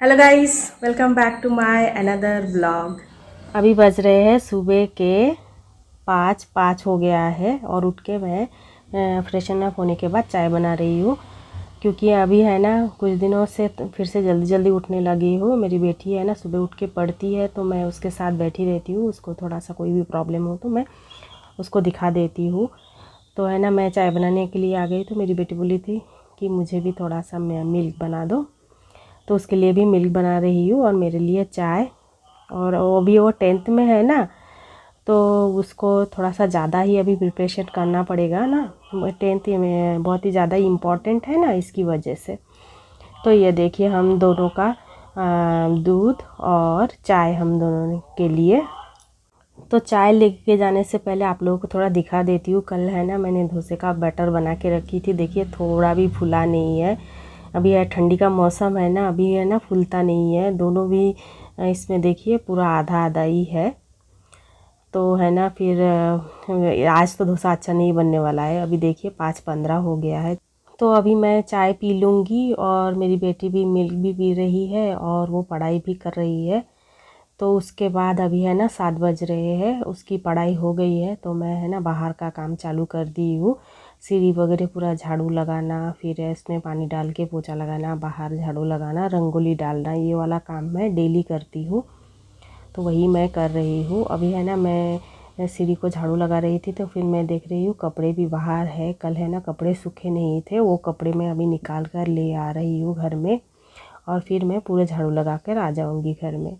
Hello guys, welcome back to my another blog. अभी बज रहे हैं सुबह के 5 हो गया है और उठ के मैं फ्रेशन अप होने के बाद चाय बना रही हूँ। क्योंकि अभी है ना कुछ दिनों से फिर से जल्दी जल्दी उठने लगी हूँ। मेरी बेटी है ना सुबह उठ के पढ़ती है तो मैं उसके साथ बैठी रहती हूँ। उसको थोड़ा सा कोई भी प्रॉब्लम हो तो मैं उसको दिखा देती हूँ। तो है ना मैं चाय बनाने के लिए आ गई तो मेरी बेटी बोली थी कि मुझे भी थोड़ा सा मिल्क बना दो, तो उसके लिए भी मिल्क बना रही हूँ और मेरे लिए चाय। और वो भी वो 10th में है ना, तो उसको थोड़ा सा ज़्यादा ही अभी प्रिपरेशन करना पड़ेगा ना। 10th में बहुत ही ज़्यादा इम्पॉर्टेंट है ना, इसकी वजह से। तो ये देखिए हम दोनों का दूध और चाय हम दोनों के लिए। तो चाय लेके जाने से पहले आप लोगों को थोड़ा दिखा देती हूँ। कल है ना मैंने डोसे का बैटर बना के रखी थी, देखिए थोड़ा भी फूला नहीं है। अभी है ठंडी का मौसम है ना, अभी है ना फूलता नहीं है दोनों भी। इसमें देखिए पूरा आधा आधा ही है। तो है ना फिर आज तो डोसा अच्छा नहीं बनने वाला है। अभी देखिए 5:15 हो गया है। तो अभी मैं चाय पी लूँगी और मेरी बेटी भी मिल्क भी पी रही है और वो पढ़ाई भी कर रही है। तो उसके बाद अभी है ना 7 बज रहे हैं, उसकी पढ़ाई हो गई है तो मैं है ना बाहर का काम चालू कर दी हूँ। सीढ़ी वगैरह पूरा झाड़ू लगाना, फिर इसमें पानी डाल के पोछा लगाना, बाहर झाड़ू लगाना, रंगोली डालना, ये वाला काम मैं डेली करती हूँ। तो वही मैं कर रही हूँ। अभी है ना मैं सीढ़ी को झाड़ू लगा रही थी तो फिर मैं देख रही हूँ कपड़े भी बाहर है। कल है ना कपड़े सूखे नहीं थे, वो कपड़े मैं अभी निकाल कर ले आ रही हूँ घर में और फिर मैं पूरे झाड़ू लगा कर आ जाऊँगी घर में।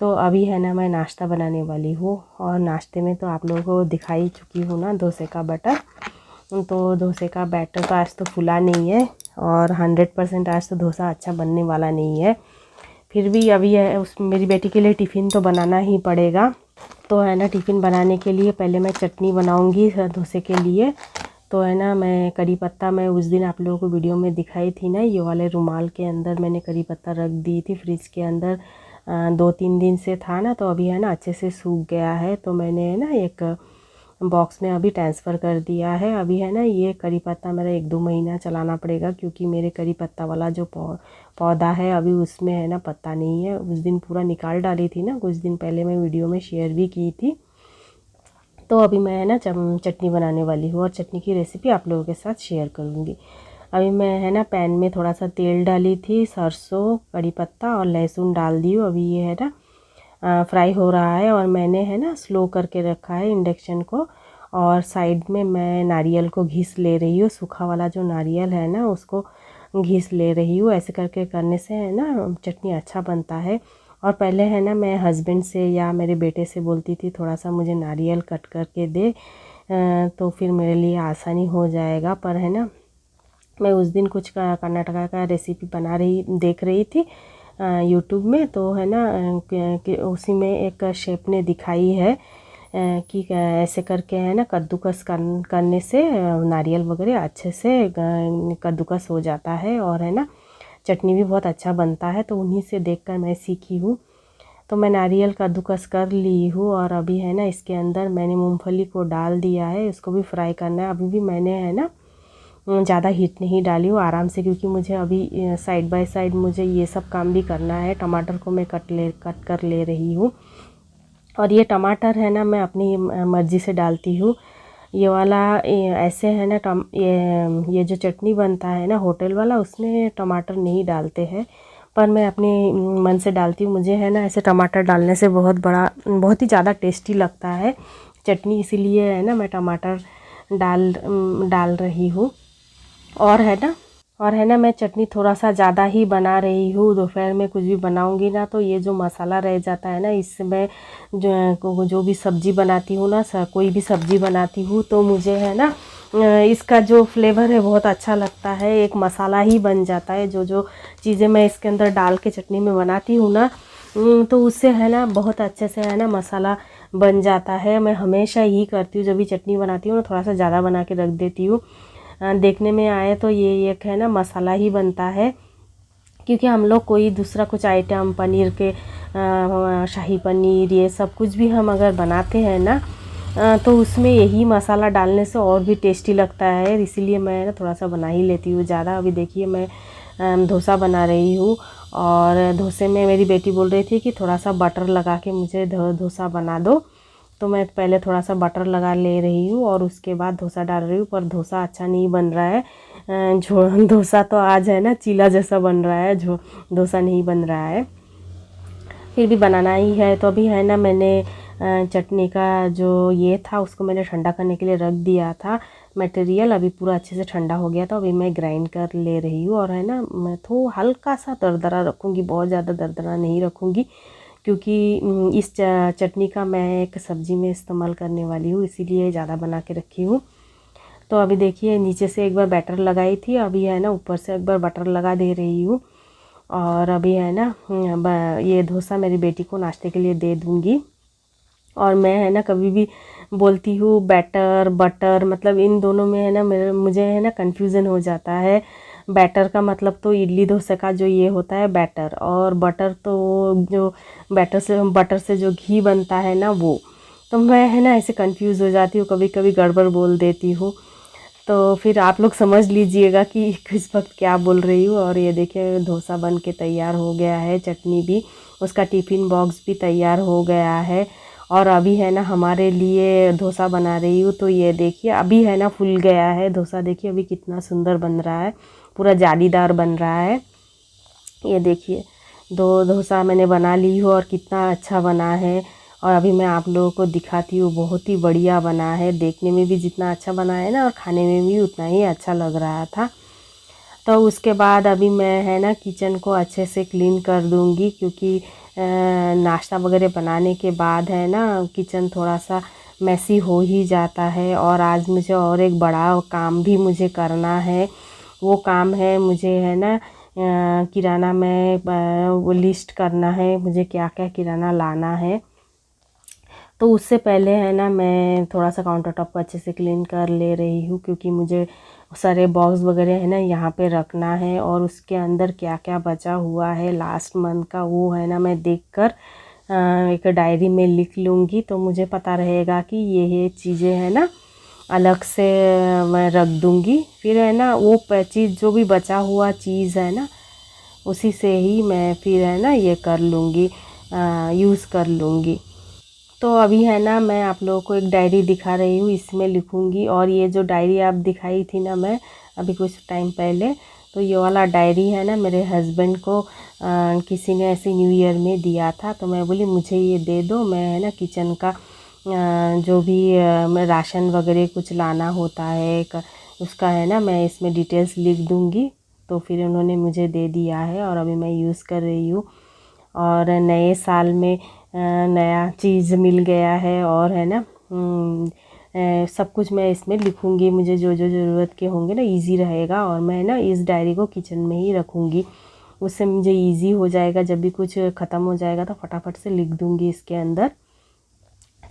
तो अभी है ना मैं नाश्ता बनाने वाली हूँ और नाश्ते में तो आप लोगों को दिखाई चुकी हूँ ना डोसे का बैटर। तो डोसे का बैटर तो आज तो फूला नहीं है और 100% आज तो डोसा अच्छा बनने वाला नहीं है। फिर भी अभी है उस मेरी बेटी के लिए टिफ़िन तो बनाना ही पड़ेगा। तो है ना टिफ़िन बनाने के लिए पहले मैं चटनी बनाऊँगी डोसे के लिए। तो है ना मैं करी पत्ता, मैं उस दिन आप लोगों को वीडियो में दिखाई थी ना, ये वाले रुमाल के अंदर मैंने करी पत्ता रख दी थी फ्रिज के अंदर। 2-3 दिन से था ना, तो अभी है ना अच्छे से सूख गया है तो मैंने है ना एक बॉक्स में अभी ट्रांसफ़र कर दिया है। अभी है ना ये करी पत्ता मेरा 1-2 महीना चलाना पड़ेगा, क्योंकि मेरे करी पत्ता वाला जो पौधा है अभी उसमें है ना पत्ता नहीं है। उस दिन पूरा निकाल डाली थी ना, कुछ दिन पहले मैं वीडियो में शेयर भी की थी। तो अभी मैं है ना चटनी बनाने वाली हूँ और चटनी की रेसिपी आप लोगों के साथ शेयर करूँगी। अभी मैं है ना पैन में थोड़ा सा तेल डाली थी, सरसों, कड़ी पत्ता और लहसुन डाल दी हूँ। अभी ये है ना फ्राई हो रहा है और मैंने है ना स्लो करके रखा है इंडक्शन को। और साइड में मैं नारियल को घिस ले रही हूँ, सूखा वाला जो नारियल है ना उसको घिस ले रही हूँ। ऐसे करके करने से है ना चटनी अच्छा बनता है। और पहले है ना मैं हस्बैंड से या मेरे बेटे से बोलती थी थोड़ा सा मुझे नारियल कट करके दे, तो फिर मेरे लिए आसानी हो जाएगा। पर है ना मैं उस दिन कुछ कर्नाटका का रेसिपी देख रही थी यूट्यूब में। तो है ना कि उसी में एक शेफ ने दिखाई है कि ऐसे करके है ना कद्दूकस करने से नारियल वगैरह अच्छे से कद्दूकस हो जाता है और है ना चटनी भी बहुत अच्छा बनता है। तो उन्हीं से देखकर मैं सीखी हूँ। तो मैं नारियल कद्दूकस कर ली हूँ और अभी है ना इसके अंदर मैंने मूंगफली को डाल दिया है, इसको भी फ्राई करना है। अभी भी मैंने है ना ज़्यादा हीट नहीं डाली हूँ, आराम से, क्योंकि मुझे अभी साइड बाय साइड मुझे ये सब काम भी करना है। टमाटर को मैं कट कर ले रही हूँ और ये टमाटर है ना मैं अपनी मर्ज़ी से डालती हूँ। ये वाला ऐसे है ना ये जो चटनी बनता है ना होटल वाला, उसमें टमाटर नहीं डालते हैं, पर मैं अपने मन से डालती हूँ। मुझे है ना ऐसे टमाटर डालने से बहुत ही ज़्यादा टेस्टी लगता है चटनी, इसीलिए है ना मैं टमाटर डाल रही हूँ। और है ना मैं चटनी थोड़ा सा ज़्यादा ही बना रही हूँ। दोपहर में कुछ भी बनाऊँगी ना तो ये जो मसाला रह जाता है ना, इससे मैं जो भी सब्ज़ी बनाती हूँ ना, कोई भी सब्ज़ी बनाती हूँ तो मुझे है ना इसका जो फ्लेवर है बहुत अच्छा लगता है। एक मसाला ही बन जाता है। जो चीज़ें मैं इसके अंदर डाल के चटनी में बनाती हूँ ना, तो उससे है ना बहुत अच्छे से है ना मसाला बन जाता है। मैं हमेशा यही करती हूँ, जब भी चटनी बनाती हूँ ना थोड़ा सा ज़्यादा बना के रख देती हूँ। देखने में आए तो ये एक है ना मसाला ही बनता है, क्योंकि हम लोग कोई दूसरा कुछ आइटम पनीर के शाही पनीर ये सब कुछ भी हम अगर बनाते हैं ना तो उसमें यही मसाला डालने से और भी टेस्टी लगता है। इसीलिए मैं ना थोड़ा सा बना ही लेती हूँ ज़्यादा। अभी देखिए मैं डोसा बना रही हूँ और डोसे में मेरी बेटी बोल रही थी कि थोड़ा सा बटर लगा के मुझे डोसा बना दो, तो मैं पहले थोड़ा सा बटर लगा ले रही हूँ और उसके बाद डोसा डाल रही हूँ। पर डोसा अच्छा नहीं बन रहा है, डोसा तो आज है ना चीला जैसा बन रहा है, जो डोसा नहीं बन रहा है। फिर भी बनाना ही है। तो अभी है ना मैंने चटनी का जो ये था उसको मैंने ठंडा करने के लिए रख दिया था मटेरियल। अभी पूरा अच्छे से ठंडा हो गया था, अभी मैं ग्राइंड कर ले रही हूँ। और है ना मैं तो हल्का सा दरदरा रखूँगी, बहुत ज़्यादा दरदरा नहीं रखूँगी, क्योंकि इस चटनी का मैं एक सब्ज़ी में इस्तेमाल करने वाली हूँ, इसीलिए ज़्यादा बना के रखी हूँ। तो अभी देखिए नीचे से एक बार बैटर लगाई थी, अभी है ना ऊपर से एक बार बटर लगा दे रही हूँ। और अभी है ना ये डोसा मेरी बेटी को नाश्ते के लिए दे दूँगी। और मैं है ना कभी भी बोलती हूँ बैटर बटर, मतलब इन दोनों में है ना मुझे है ना कन्फ्यूज़न हो जाता है। बैटर का मतलब तो इडली डोसा का जो ये होता है बैटर, और बटर तो जो बटर से जो घी बनता है ना वो। तो मैं है ना ऐसे कंफ्यूज हो जाती हूँ, कभी कभी गड़बड़ बोल देती हूँ। तो फिर आप लोग समझ लीजिएगा कि किस वक्त क्या बोल रही हूँ। और ये देखिए डोसा बन के तैयार हो गया है, चटनी भी, उसका टिफ़िन बॉक्स भी तैयार हो गया है। और अभी है ना हमारे लिए डोसा बना रही हूँ। तो ये देखिए अभी है ना फूल गया है डोसा, देखिए अभी कितना सुंदर बन रहा है, पूरा जालीदार बन रहा है। ये देखिए दो डोसा मैंने बना ली हूँ और कितना अच्छा बना है। और अभी मैं आप लोगों को दिखाती हूँ, बहुत ही बढ़िया बना है, देखने में भी जितना अच्छा बना है ना और खाने में भी उतना ही अच्छा लग रहा था। तो उसके बाद अभी मैं है ना किचन को अच्छे से क्लीन कर दूँगी, क्योंकि नाश्ता वगैरह बनाने के बाद है ना किचन थोड़ा सा मैसी हो ही जाता है। और आज मुझे और एक बड़ा काम भी मुझे करना है, वो काम है मुझे है ना किराना में वो लिस्ट करना है, मुझे क्या क्या किराना लाना है। तो उससे पहले है ना मैं थोड़ा सा काउंटर टॉप को अच्छे से क्लीन कर ले रही हूँ, क्योंकि मुझे सारे बॉक्स वगैरह है ना यहाँ पे रखना है। और उसके अंदर क्या क्या बचा हुआ है लास्ट मंथ का, वो है ना मैं देखकर एक डायरी में लिख लूँगी, तो मुझे पता रहेगा कि ये चीज़ें है ना अलग से मैं रख दूँगी। फिर है ना वो चीज़ जो भी बचा हुआ चीज़ है ना उसी से ही मैं फिर है ना ये कर लूँगी, यूज़ कर लूँगी। तो अभी है ना मैं आप लोगों को एक डायरी दिखा रही हूँ, इसमें लिखूँगी। और ये जो डायरी आप दिखाई थी ना मैं अभी कुछ टाइम पहले, तो ये वाला डायरी है ना मेरे हस्बैंड को किसी ने ऐसे न्यू ईयर में दिया था। तो मैं बोली मुझे ये दे दो, मैं है ना किचन का जो भी मैं राशन वगैरह कुछ लाना होता है उसका है ना मैं इसमें डिटेल्स लिख दूँगी। तो फिर उन्होंने मुझे दे दिया है और अभी मैं यूज़ कर रही हूँ। और नए साल में नया चीज़ मिल गया है, और है ना सब कुछ मैं इसमें लिखूँगी, मुझे जो जो ज़रूरत के होंगे ना इजी रहेगा। और मैं ना इस डायरी को किचन में ही रखूँगी, उससे मुझे इजी हो जाएगा, जब भी कुछ ख़त्म हो जाएगा तो फटाफट से लिख दूँगी इसके अंदर।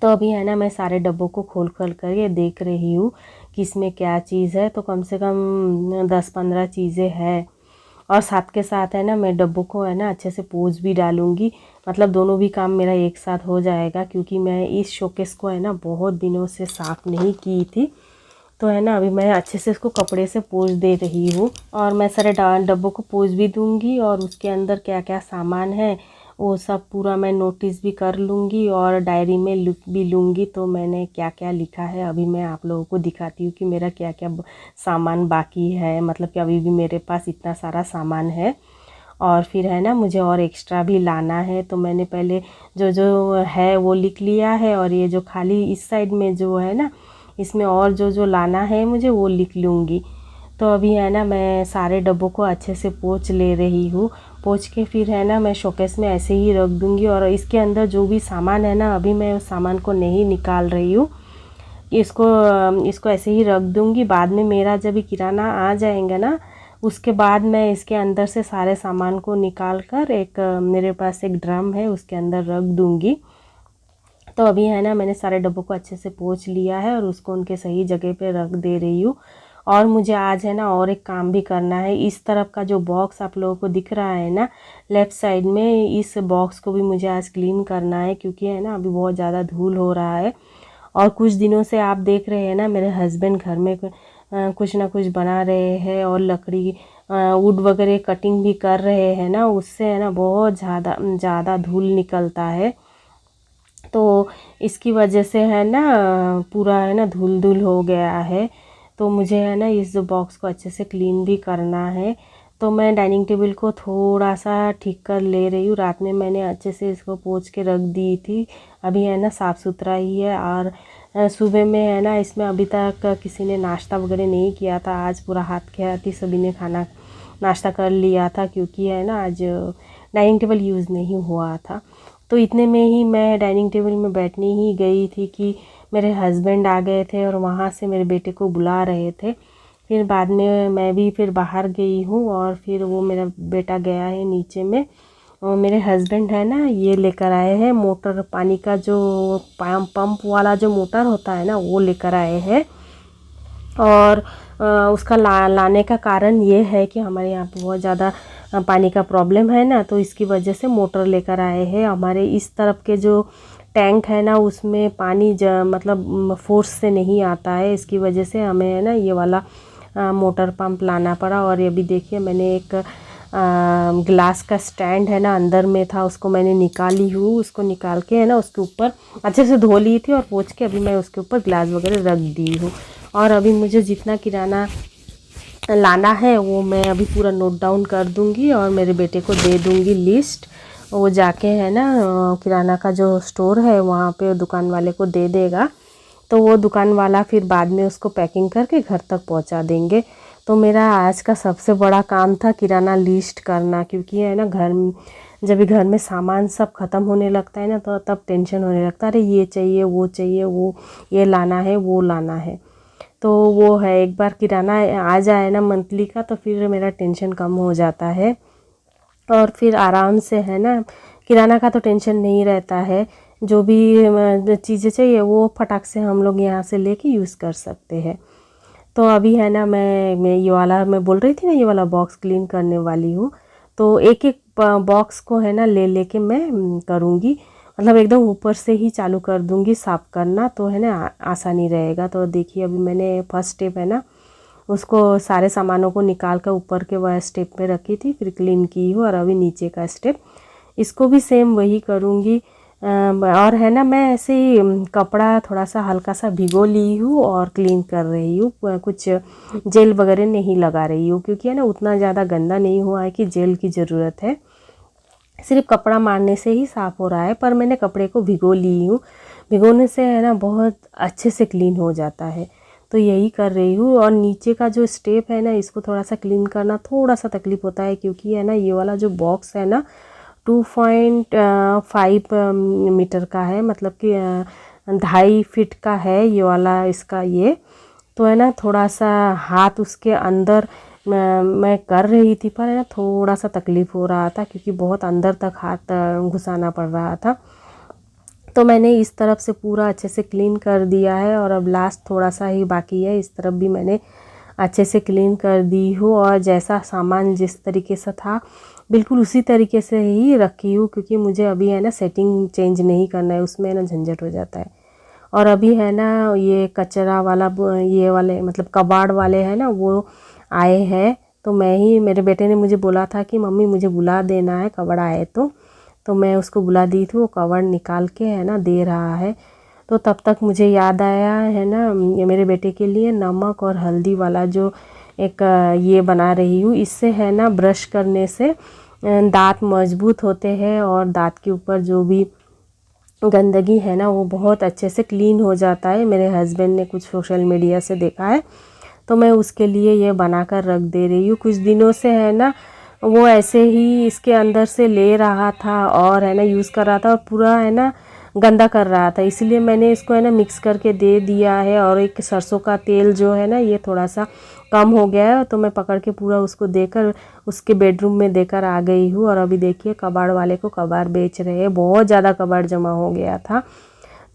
तो अभी है ना मैं सारे डब्बों को खोल खोल कर ये देख रही हूँ कि इसमें क्या चीज़ है। तो कम से कम 10-15 चीज़ें हैं। और साथ के साथ है ना मैं डब्बों को है ना अच्छे से पोंछ भी डालूँगी, मतलब दोनों भी काम मेरा एक साथ हो जाएगा, क्योंकि मैं इस शोकेस को है ना बहुत दिनों से साफ़ नहीं की थी। तो है ना अभी मैं अच्छे से इसको कपड़े से पोंछ दे रही हूँ। और मैं सारे डब्बों को पोंछ भी दूँगी, और उसके अंदर क्या क्या सामान है वो सब पूरा मैं नोटिस भी कर लूँगी और डायरी में लिख भी लूँगी। तो मैंने क्या क्या लिखा है अभी मैं आप लोगों को दिखाती हूँ कि मेरा क्या क्या सामान बाकी है, मतलब कि अभी भी मेरे पास इतना सारा सामान है। और फिर है ना मुझे और एक्स्ट्रा भी लाना है। तो मैंने पहले जो जो है वो लिख लिया है, और ये जो खाली इस साइड में जो है ना इसमें और जो जो लाना है मुझे वो लिख लूँगी। तो अभी है ना मैं सारे डब्बों को अच्छे से पोंछ ले रही हूँ। पोंछ के फिर है ना मैं शोकेस में ऐसे ही रख दूँगी, और इसके अंदर जो भी सामान है ना अभी मैं उस सामान को नहीं निकाल रही हूँ, इसको ऐसे ही रख दूँगी। बाद में मेरा जब भी किराना आ जाएंगे ना उसके बाद मैं इसके अंदर से सारे सामान को निकाल कर एक मेरे पास एक ड्रम है उसके अंदर रख दूँगी। तो अभी है ना मैंने सारे डब्बों को अच्छे से पोंछ लिया है और उसको उनके सही जगह पे रख दे रही हूँ। और मुझे आज है ना और एक काम भी करना है, इस तरफ का जो बॉक्स आप लोगों को दिख रहा है ना लेफ़्ट साइड में, इस बॉक्स को भी मुझे आज क्लीन करना है, क्योंकि है ना अभी बहुत ज़्यादा धूल हो रहा है। और कुछ दिनों से आप देख रहे हैं ना मेरे हस्बैंड घर में कुछ ना कुछ बना रहे हैं, और लकड़ी वुड वगैरह कटिंग भी कर रहे हैं ना, उससे है ना बहुत ज़्यादा धूल निकलता है। तो इसकी वजह से है ना पूरा है ना धूल धूल हो गया है। तो मुझे है ना इस बॉक्स को अच्छे से क्लीन भी करना है। तो मैं डाइनिंग टेबल को थोड़ा सा ठीक कर ले रही हूँ। रात में मैंने अच्छे से इसको पोंछ के रख दी थी। अभी है ना साफ़ सुथरा ही है। और सुबह में है ना इसमें अभी तक किसी ने नाश्ता वगैरह नहीं किया था। आज पूरा हाथ के हाथ ही सभी ने खाना नाश्ता कर लिया था, क्योंकि है ना आज डाइनिंग टेबल यूज़ नहीं हुआ था। तो इतने में ही मैं डाइनिंग टेबल में बैठने ही गई थी कि मेरे हस्बैंड आ गए थे और वहाँ से मेरे बेटे को बुला रहे थे। फिर बाद में मैं भी फिर बाहर गई हूँ और फिर वो मेरा बेटा गया है नीचे में। और मेरे हस्बैंड है ना ये लेकर आए हैं मोटर, पानी का जो पंप वाला जो मोटर होता है ना वो लेकर आए हैं। और उसका लाने का कारण ये है कि हमारे यहाँ पे बहुत ज़्यादा पानी का प्रॉब्लम है ना, तो इसकी वजह से मोटर लेकर आए हैं। हमारे इस तरफ के जो टैंक है ना उसमें पानी मतलब फोर्स से नहीं आता है। इसकी वजह से हमें है ना ये वाला मोटर पंप लाना पड़ा। और ये भी देखिए मैंने एक ग्लास का स्टैंड है ना अंदर में था, उसको मैंने निकाली हूँ। उसको निकाल के है ना उसके ऊपर अच्छे से धो ली थी और पोंछ के अभी मैं उसके ऊपर ग्लास वगैरह रख दी हूँ। और अभी मुझे जितना किराना लाना है वो मैं अभी पूरा नोट डाउन कर दूँगी और मेरे बेटे को दे दूँगी लिस्ट। वो जाके है ना किराना का जो स्टोर है वहाँ पे दुकान वाले को दे देगा। तो वो दुकान वाला फिर बाद में उसको पैकिंग करके घर तक पहुँचा देंगे। तो मेरा आज का सबसे बड़ा काम था किराना लिस्ट करना, क्योंकि है ना जब भी घर में सामान सब ख़त्म होने लगता है ना तो तब टेंशन होने लगता है, अरे ये चाहिए, वो ये लाना है, वो लाना है। तो वो है एक बार किराना आ जाए ना मंथली का तो फिर मेरा टेंशन कम हो जाता है। और फिर आराम से है ना किराना का तो टेंशन नहीं रहता है। जो भी चीज़ें चाहिए वो फटाक से हम लोग यहाँ से लेके यूज़ कर सकते हैं। तो अभी है ना मैं ये वाला मैं बोल रही थी ना ये वाला बॉक्स क्लीन करने वाली हूँ। तो एक एक बॉक्स को है ना ले के मैं करूँगी, मतलब एकदम ऊपर से ही चालू कर दूँगी साफ़ करना, तो है ना आसानी रहेगा। तो देखिए अभी मैंने फर्स्ट स्टेप है ना उसको सारे सामानों को निकाल कर ऊपर के वह स्टेप पे रखी थी, फिर क्लीन की हूँ। और अभी नीचे का स्टेप इसको भी सेम वही करूँगी। और है ना मैं ऐसे ही कपड़ा थोड़ा सा हल्का सा भिगो ली हूँ और क्लीन कर रही हूँ। कुछ जेल वगैरह नहीं लगा रही हूँ, क्योंकि है ना उतना ज़्यादा गंदा नहीं हुआ है कि जेल की ज़रूरत है। सिर्फ कपड़ा मारने से ही साफ़ हो रहा है, पर मैंने कपड़े को भिगो ली हूँ। भिगोने से है ना बहुत अच्छे से क्लीन हो जाता है। तो यही कर रही हूँ। और नीचे का जो स्टेप है ना इसको थोड़ा सा क्लीन करना थोड़ा सा तकलीफ़ होता है, क्योंकि है ना ये वाला जो बॉक्स है ना 2.5 मीटर का है, मतलब कि 2.5 फीट का है ये वाला इसका ये। तो है ना थोड़ा सा हाथ उसके अंदर मैं कर रही थी, पर है ना थोड़ा सा तकलीफ़ हो रहा था क्योंकि बहुत अंदर तक हाथ घुसाना पड़ रहा था। तो मैंने इस तरफ से पूरा अच्छे से क्लीन कर दिया है और अब लास्ट थोड़ा सा ही बाकी है, इस तरफ भी मैंने अच्छे से क्लीन कर दी हूँ। और जैसा सामान जिस तरीके से था बिल्कुल उसी तरीके से ही रखी हूँ, क्योंकि मुझे अभी है ना सेटिंग चेंज नहीं करना है, उसमें ना झंझट हो जाता है। और अभी है ना ये कचरा वाला ये वाले मतलब कबाड़ वाले हैं ना वो आए हैं। तो मेरे बेटे ने मुझे बोला था कि मम्मी मुझे बुला देना है कबाड़ आए तो मैं उसको बुला दी थी। वो कबाड़ निकाल के है ना दे रहा है। तो तब तक मुझे याद आया है ना ये मेरे बेटे के लिए नमक और हल्दी वाला जो एक ये बना रही हूँ। इससे है ना ब्रश करने से दांत मजबूत होते हैं और दांत के ऊपर जो भी गंदगी है ना वो बहुत अच्छे से क्लीन हो जाता है। मेरे हस्बैंड ने कुछ सोशल मीडिया से देखा है तो मैं उसके लिए ये बना कर रख दे रही हूँ। कुछ दिनों से है ना वो ऐसे ही इसके अंदर से ले रहा था और है ना यूज़ कर रहा था और पूरा है ना गंदा कर रहा था, इसलिए मैंने इसको है ना मिक्स करके दे दिया है। और एक सरसों का तेल जो है ना ये थोड़ा सा कम हो गया है तो मैं पकड़ के पूरा उसको देकर उसके बेडरूम में देकर आ गई हूँ। और अभी देखिए कबाड़ वाले को कबाड़ बेच रहे हैं, बहुत ज़्यादा कबाड़ जमा हो गया था।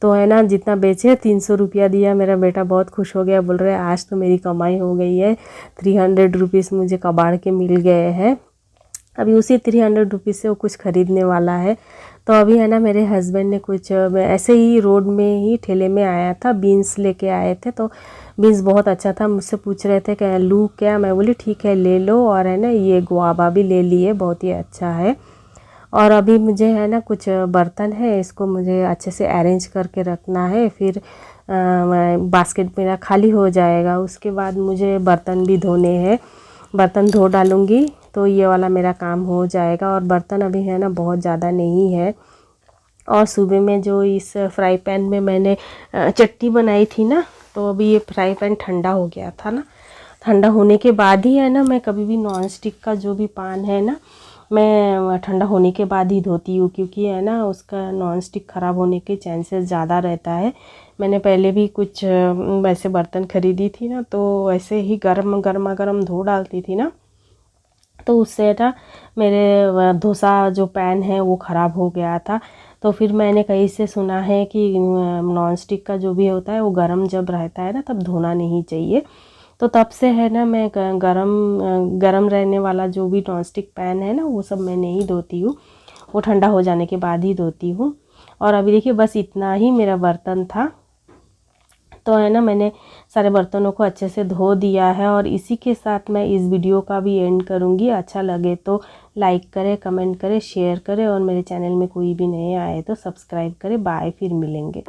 तो है ना जितना बेचे 300 रुपया दिया। मेरा बेटा बहुत खुश हो गया, बोल रहे आज तो मेरी कमाई हो गई है, 300 रुपीज़ मुझे कबाड़ के मिल गए हैं। अभी उसी 300 रुपीज़ से वो कुछ ख़रीदने वाला है। तो अभी है ना मेरे हस्बैंड ने कुछ ऐसे ही रोड में ही ठेले में आया था, बीन्स लेके आए थे। तो बीन्स बहुत अच्छा था, मुझसे पूछ रहे थे कि लूँ क्या, मैं बोली ठीक है ले लो। और है ना ये गुआवा भी ले लिए, बहुत ही अच्छा है। और अभी मुझे है ना कुछ बर्तन है, इसको मुझे अच्छे से अरेंज करके रखना है, फिर बास्केट मेरा खाली हो जाएगा। उसके बाद मुझे बर्तन भी धोने हैं, बर्तन धो डालूँगी तो ये वाला मेरा काम हो जाएगा। और बर्तन अभी है ना बहुत ज़्यादा नहीं है। और सुबह में जो इस फ्राई पैन में मैंने चटनी बनाई थी ना, तो अभी ये फ्राई पैन ठंडा हो गया था ना। ठंडा होने के बाद ही है ना मैं कभी भी नॉन स्टिक का जो भी पैन है ना, मैं ठंडा होने के बाद ही धोती हूँ, क्योंकि है ना उसका नॉन स्टिक ख़राब होने के चांसेस ज़्यादा रहता है। मैंने पहले भी कुछ वैसे बर्तन ख़रीदी थी ना, तो ऐसे ही गर्मा गर्म धो डालती थी ना, तो उससे ना मेरे डोसा जो पैन है वो ख़राब हो गया था। तो फिर मैंने कहीं से सुना है कि नॉन स्टिक का जो भी होता है वो गरम जब रहता है ना तब धोना नहीं चाहिए। तो तब से है ना मैं गरम रहने वाला जो भी नॉन स्टिक पैन है ना वो सब मैं नहीं धोती हूँ, वो ठंडा हो जाने के बाद ही धोती हूँ। और अभी देखिए बस इतना ही मेरा बर्तन था, तो है ना मैंने सारे बर्तनों को अच्छे से धो दिया है। और इसी के साथ मैं इस वीडियो का भी एंड करूँगी। अच्छा लगे तो लाइक करें, कमेंट करें, शेयर करें, और मेरे चैनल में कोई भी नए आए तो सब्सक्राइब करें। बाय, फिर मिलेंगे।